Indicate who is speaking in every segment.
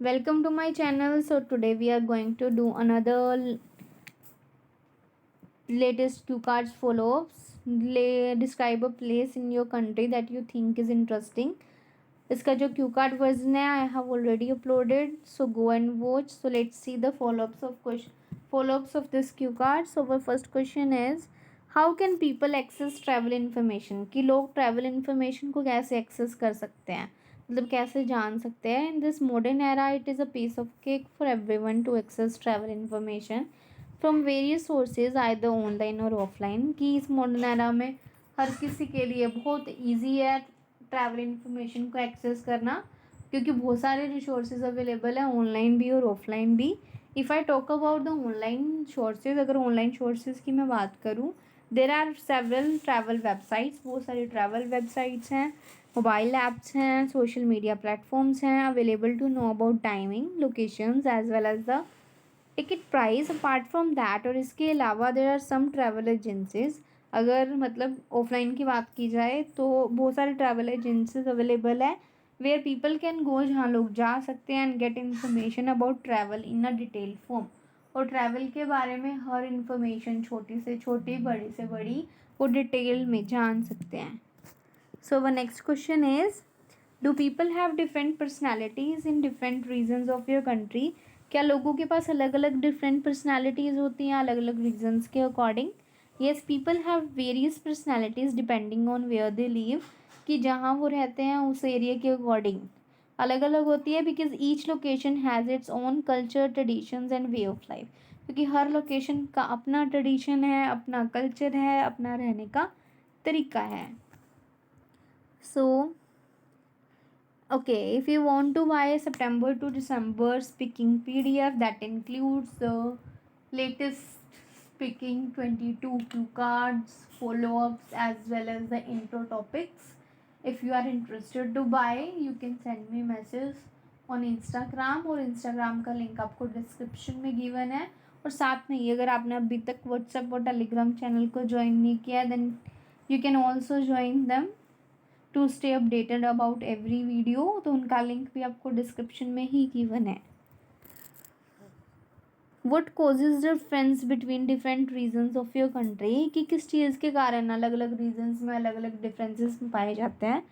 Speaker 1: Welcome to my channel. So today we are going to do another latest Q cards follow-ups. Describe a place in your country that you think is interesting. इसका जो Q card version है I have already uploaded, so go and watch. So let's see the follow-ups of this Q card. So our first question is how can people access travel information, कि लोग travel information को कैसे access कर सकते हैं, मतलब कैसे जान सकते हैं. In this modern era it is a piece of cake for everyone to access travel information from various sources either online और ऑफलाइन. कि इस मॉडर्न एरा में हर किसी के लिए बहुत ईजी है ट्रैवल इन्फॉर्मेशन को एक्सेस करना, क्योंकि बहुत सारे रिसोर्सेज अवेलेबल है ऑनलाइन भी और ऑफलाइन भी. If I talk about the online sources, अगर ऑनलाइन सोर्सेज की मैं बात करूँ, there are several travel websites, बहुत सारी ट्रैवल वेबसाइट्स हैं, मोबाइल ऐप्स हैं, सोशल मीडिया प्लेटफॉर्म्स हैं available to know about timing, locations as well as the ticket price. Apart from that, और इसके अलावा there are some travel agencies. अगर मतलब ऑफलाइन की बात की जाए तो बहुत सारे ट्रैवल एजेंसीज अवेलेबल है वेयर पीपल कैन गो, जहाँ लोग जा सकते हैं and get information about travel in a detail form. और ट्रैवल के बारे में हर इन्फॉर्मेशन, छोटी से छोटी बड़ी से बड़ी, वो डिटेल में जान सकते हैं. So our next question is do people have different personalities in different regions of your country. क्या लोगों के पास अलग अलग डिफरेंट पर्सनैलिटीज़ होती हैं अलग अलग रीजन्स के according. Yes, people have various personalities depending on where they live, कि जहाँ वो रहते हैं उस एरिया के अकॉर्डिंग अलग अलग होती है. Because each location has its own culture, traditions and way of life. क्योंकि हर लोकेशन का अपना ट्रेडिशन है, अपना कल्चर है, अपना रहने का तरीका है. सो okay, if you want to buy a September to December speaking PDF that includes the latest speaking 22 cue cards, follow-ups as well as the intro topics. If you are interested to buy, you can send me message on Instagram, और Instagram का link आपको description में given है. और साथ में ही अगर आपने अभी तक व्हाट्सएप और टेलीग्राम चैनल को ज्वाइन नहीं किया then you can also join them to stay updated about every video. तो उनका लिंक भी आपको डिस्क्रिप्शन में ही गिवन है. What causes difference between different regions of your country, कि किस चीज़ के कारण अलग अलग रीजन्स में अलग अलग डिफरेंसेस पाए जाते हैं.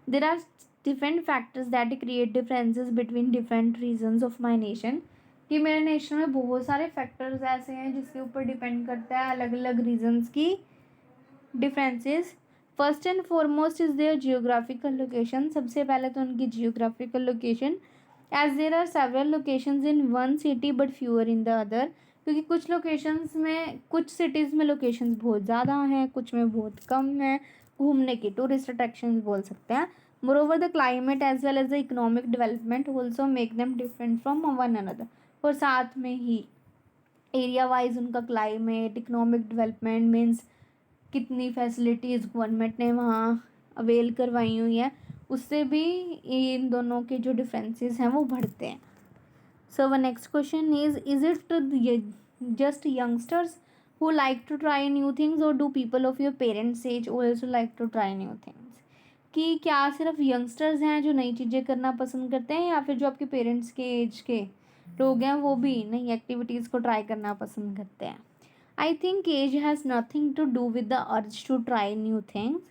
Speaker 1: There are different factors that create differences between different regions of my nation. कि मेरे नेशन में बहुत सारे फैक्टर्स ऐसे हैं जिसके ऊपर डिपेंड करता है अलग अलग रीजन्स की differences. First and foremost is there geographical location. सबसे पहले तो उनकी geographical location, as there are several locations in one city but fewer in the other. क्योंकि कुछ लोकेशंस में, कुछ सिटीज़ में लोकेशंस बहुत ज़्यादा हैं, कुछ में बहुत कम हैं, घूमने की टूरिस्ट अट्रैक्शंस बोल सकते हैं. Moreover the climate as well as the economic development also make them different from one another. और साथ में ही एरिया वाइज उनका क्लाइमेट, इकोनॉमिक डेवलपमेंट मीन्स कितनी फैसिलिटीज़ गवर्नमेंट ने वहाँ अवेल करवाई हुई हैं, उससे भी इन दोनों के जो डिफरेंसेस हैं वो बढ़ते हैं. So one next question is it just youngsters who like to try new things or do people of your parents age also like to try new things. कि क्या सिर्फ यंगस्टर्स हैं जो नई चीज़ें करना पसंद करते हैं, या फिर जो आपके पेरेंट्स के एज के लोग हैं वो भी नई एक्टिविटीज़ को ट्राई करना पसंद करते हैं. I think age has nothing to do with the urge to try new things.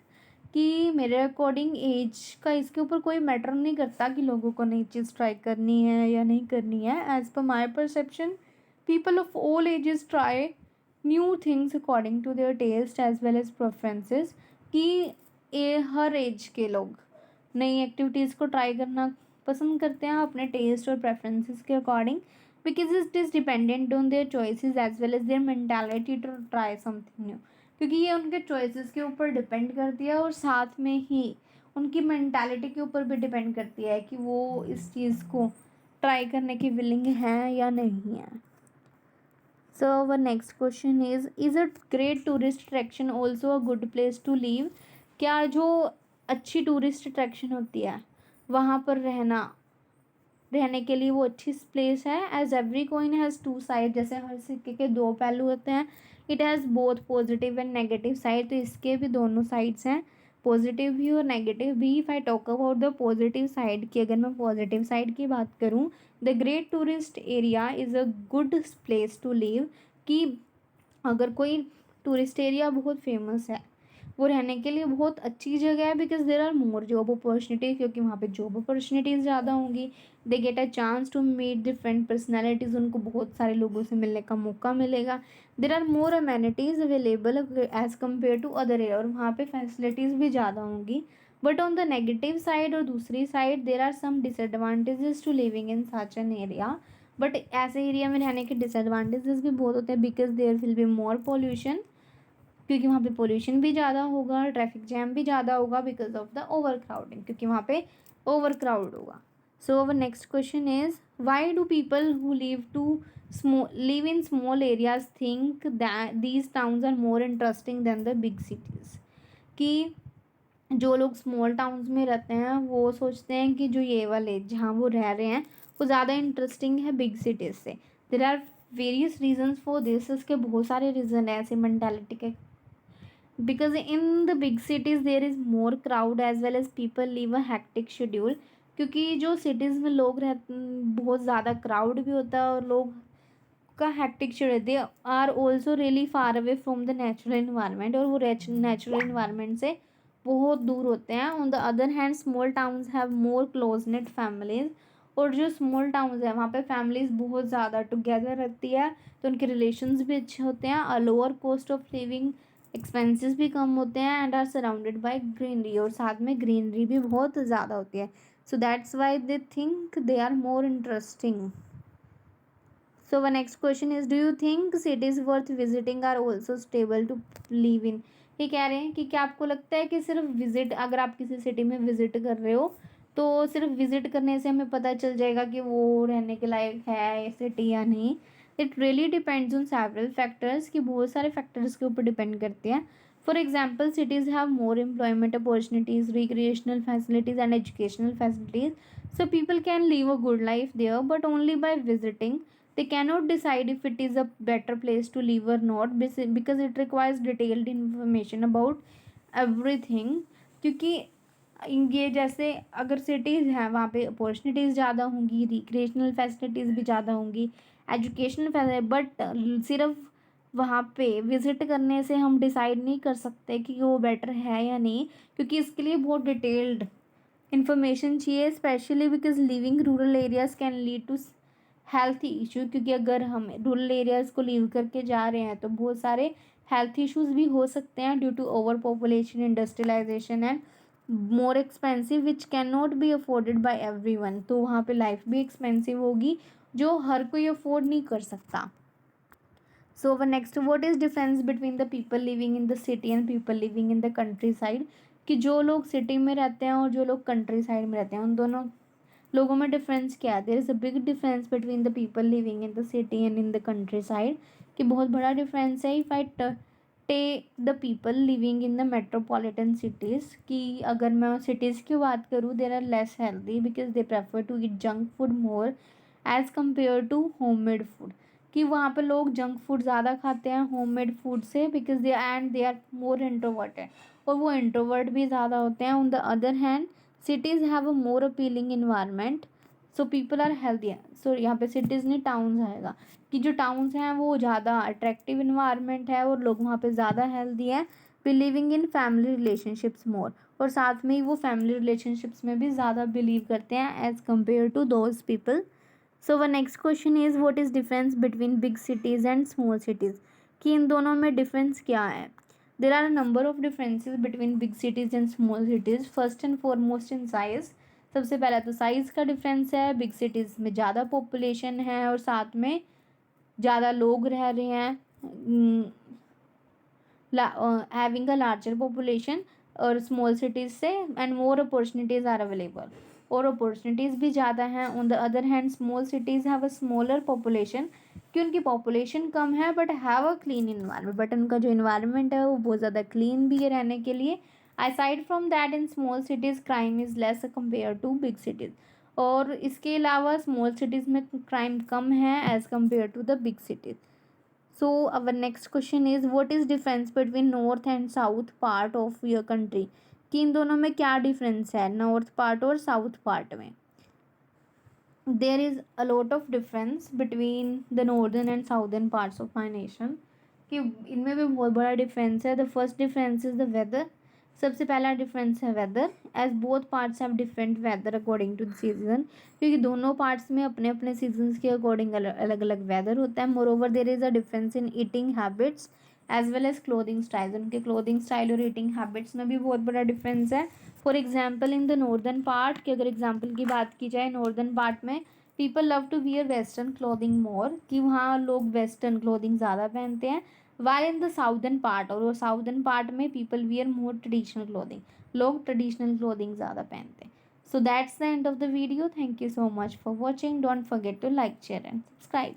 Speaker 1: कि मेरे अकॉर्डिंग एज का इसके ऊपर कोई मैटर नहीं करता कि लोगों को नई चीज़ ट्राई करनी है या नहीं करनी है. As per my perception people of all ages try new things according to their taste as well as preferences. कि हर एज के लोग नई एक्टिविटीज़ को ट्राई करना पसंद करते हैं अपने टेस्ट और प्रेफरेंसेस के according, because it is dependent on their choices as well as their mentality to try something new. क्योंकि ये उनके choices के ऊपर डिपेंड करती है और साथ में ही उनकी मैंटालिटी के ऊपर भी डिपेंड करती है कि वो इस चीज़ को ट्राई करने की विलिंग हैं या नहीं है. So our next question is a great tourist attraction also a good place to live. क्या जो अच्छी टूरिस्ट अट्रैक्शन होती है वहाँ पर रहने के लिए वो अच्छी प्लेस है. As every coin has two side, जैसे हर सिक्के के दो पहलू होते हैं. It has both positive and negative side, तो इसके भी दोनों साइड्स हैं. पॉजिटिव भी और नेगेटिव भी. If I talk about the positive side की, अगर मैं पॉजिटिव साइड की बात करूँ, the great tourist area is a good place to live. कि अगर कोई टूरिस्ट एरिया बहुत फेमस है, वो रहने के लिए बहुत अच्छी जगह है, because there are more job opportunities, क्योंकि वहाँ पे जॉब अपॉर्चुनिटीज़ ज़्यादा होंगी. They get a chance to meet different personalities, उनको बहुत सारे लोगों से मिलने का मौका मिलेगा. There are more amenities available as compare to other area, और वहाँ पे फैसिलिटीज़ भी ज़्यादा होंगी. But on the negative side, और दूसरी side, there are some disadvantages to living in such an area. But ऐसे एरिया में रहने के डिसएडवांटेजेस भी बहुत होते हैं, because there will be more pollution, क्योंकि वहाँ पे पोल्यूशन भी ज़्यादा होगा, ट्रैफिक जैम भी ज़्यादा होगा because of the overcrowding, क्योंकि वहाँ पे ओवर क्राउड होगा. So our next question is, why do people who live in small areas think that these towns are more interesting than the big cities. कि जो लोग small towns में रहते हैं वो सोचते हैं कि जो ये वाले जहाँ वो रह रहे हैं वो ज़्यादा इंटरेस्टिंग है बिग सिटीज़ से. There are various reasons for this. इसके बहुत सारे रीज़न है ऐसे मैंटेलिटी के. because in the big cities there is more crowd as well as people live a hectic schedule. क्योंकि जो सिटीज़ में लोग रहते, बहुत ज़्यादा क्राउड भी होता है और लोग का hectic schedule, they are also really far away from the natural environment, और वो नेचुरल इन्वायरमेंट से बहुत दूर होते हैं. On the other hand small towns have more close knit families. और जो स्मॉल टाउन्स है वहाँ पे फैमिलीज बहुत ज़्यादा टुगेदर रहती है, तो उनके रिलेशंस भी अच्छे होते हैं. A lower cost of living, expenses भी कम होते हैं, and are surrounded by greenery, और साथ में ग्रीनरी भी बहुत ज़्यादा होती है. So that's why they think they are more interesting. So our next question is, do you think cities worth visiting are also stable to live in? ये कह रहे हैं कि क्या आपको लगता है कि सिर्फ विजिट, अगर आप किसी सिटी में विजिट कर रहे हो तो सिर्फ विजिट करने से हमें पता चल जाएगा कि वो रहने के लायक है सिटी या नहीं? It really depends on several factors, कि बहुत सारे फैक्टर्स के ऊपर डिपेंड करते हैं. For example, cities have more employment opportunities, recreational facilities and educational facilities. So people can live a good life there, but only by visiting. They cannot decide if it is a better place to live or not, because it requires detailed information about everything. क्योंकि ये जैसे अगर cities हैं वहाँ पे opportunities ज़्यादा होंगी, recreational facilities भी ज़्यादा होंगी, एजुकेशनल फैसिलिटी, बट सिर्फ वहाँ पे विज़िट करने से हम डिसाइड नहीं कर सकते कि वो बेटर है या नहीं, क्योंकि इसके लिए बहुत डिटेल्ड इन्फॉर्मेशन चाहिए. Specially because living rural areas can lead to health issue, क्योंकि अगर हम रूरल एरियाज़ को लीव करके जा रहे हैं तो बहुत सारे हेल्थ इश्यूज़ भी हो सकते हैं due to over population, industrialisation and more expensive which can not be afforded by everyone. तो वहाँ पे लाइफ भी एक्सपेंसिव होगी जो हर कोई अफोर्ड नहीं कर सकता. So our next, what is difference between the people living in the city and people living in the country side. कि जो लोग सिटी में रहते हैं और जो लोग कंट्री साइड में रहते हैं उन दोनों लोगों में डिफरेंस क्या है? There is a big difference between the people living in the city and in the country side. कि बहुत बड़ा डिफरेंस है. If I take the people living in the metropolitan cities, कि अगर मैं सिटीज़ की बात करूँ, there are less healthy because they prefer to eat junk food more as compare to home made food. कि वहाँ पे लोग जंक फूड ज़्यादा खाते हैं होम मेड फूड से, because they are more introverted, और वो इंट्रोवर्ट भी ज़्यादा होते हैं. On the other hand cities have a more appealing environment, so people are healthier. So यहाँ पे cities नहीं towns आएगा, कि जो towns हैं वो ज़्यादा attractive environment है और लोग वहाँ पे ज़्यादा healthy हैं, believing in family relationships more, और साथ में ही वो family relationships में भी ज़्यादा believe करते हैं as compared to those people. So our next question is, what is difference between big cities and small cities. कि इन दोनों में difference क्या है? There are a number of differences between big cities and small cities. First and foremost in size. सबसे पहला तो size का डिफरेंस है. बिग सिटीज़ में ज़्यादा पॉपुलेशन है और साथ में ज़्यादा लोग रह रहे हैं, हैविंग अ लार्जर पॉपुलेशन. और स्मॉल सिटीज़ से and more opportunities are available, और अपॉर्चुनिटीज़ भी ज़्यादा हैं. On the other hand small cities have a smaller population, कि उनकी पॉपुलेशन कम है but have a clean environment, but उनका जो इन्वायरमेंट है वो बहुत ज़्यादा क्लीन भी है रहने के लिए. Aside from that, in small cities crime is less compare to big cities, और इसके अलावा स्मॉल सिटीज़ में क्राइम कम है as compare to the big cities. So our next question is, what is difference between north and south part of your country. कि इन दोनों में क्या डिफरेंस है नॉर्थ पार्ट और साउथ पार्ट में. There is a lot of difference between the northern and southern parts of my nation, कि इनमें भी बहुत बड़ा डिफरेंस है. The first difference is the weather. सबसे पहला डिफरेंस है weather. As both parts have different weather according to the season, क्योंकि दोनों पार्ट्स में अपने अपने सीजन्स के अकॉर्डिंग अलग अलग वेदर होता है. Moreover there is a difference in eating habits as well as clothing style. उनके क्लोथिंग स्टाइल और ईटिंग हैबिट्स में भी बहुत बड़ा डिफरेंस है. For example in the northern part, की अगर एग्जाम्पल की बात की जाए नॉर्दर्न पार्ट में people love to wear western clothing more, कि वहाँ लोग वेस्टर्न क्लोथिंग ज़्यादा पहनते हैं. While in the southern part, और साउदर्न पार्ट में people wear more traditional clothing, लोग ट्रेडिशनल क्लोथिंग ज़्यादा पहनते हैं. So that's the end of the video. Thank you so much for watching. Don't forget to like share and subscribe.